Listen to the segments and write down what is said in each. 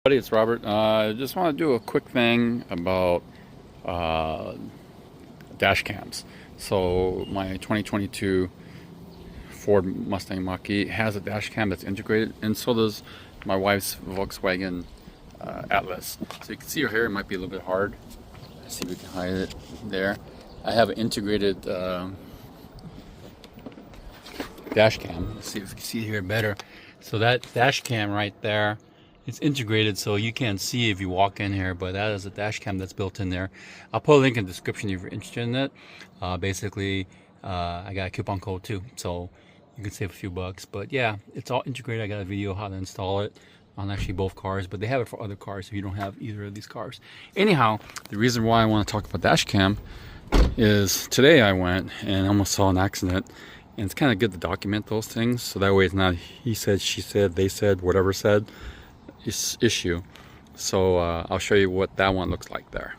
Buddy, it's Robert. I just want to do a quick thing about dash cams. So my 2022 Ford Mustang Mach-E has a dash cam that's integrated, and so does my wife's Volkswagen Atlas. So you can see her hair, it might be a little bit hard. Let's see if we can hide it there. I have an integrated dash cam. Let's see if you can see here better. So that dash cam right there, it's integrated, so you can't see if you walk in here, but that is a dash cam that's built in there. I'll put a link in the description if you're interested in it. Basically, I got a coupon code too, so you can save a few bucks. But yeah, it's all integrated. I got a video how to install it on actually both cars, but they have it for other cars if you don't have either of these cars. Anyhow, the reason why I want to talk about dash cam is today I went and almost saw an accident, and it's kind of good to document those things, so that way it's not he said, she said, they said, whatever said issue. So I'll show you what that one looks like there.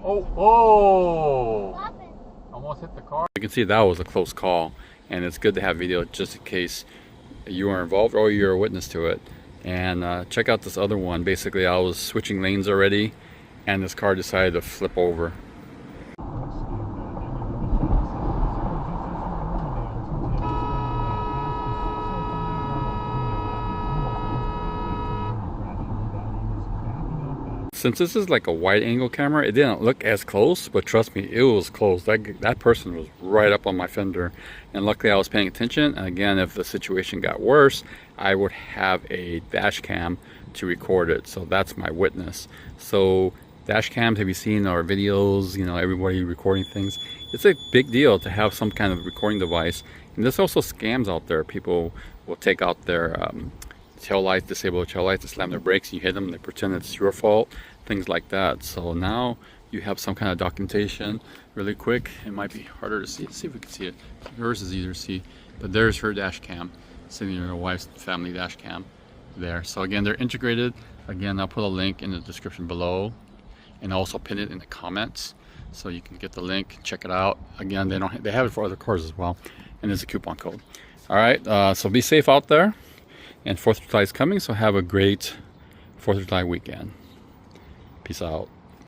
Oh! Almost hit the car. You can see that was a close call, and it's good to have video just in case you are involved or you're a witness to it. And check out this other one. Basically, I was switching lanes already, and this car decided to flip over. Since this is like a wide angle camera, it didn't look as close, but trust me, it was close. That person was right up on my fender, and luckily I was paying attention. And again, if the situation got worse, I would have a dash cam to record it. So that's my witness. So dash cams, have you seen our videos, you know, everybody recording things? It's a big deal to have some kind of recording device. And there's also scams out there. People will take out their tail lights, disable tail lights, to slam their brakes, you hit them, they pretend it's your fault, things like that. So now you have some kind of documentation really quick. It might be harder to see. Let's see if we can see it. Hers is easier to see, but there's her dash cam sitting in her wife's family dash cam there. So again, they're integrated. Again, I'll put a link in the description below, and also pin it in the comments so you can get the link, check it out. Again, they have it for other cars as well, and there's a coupon code. All right, so be safe out there. And 4th of July is coming, so have a great 4th of July weekend. Peace out.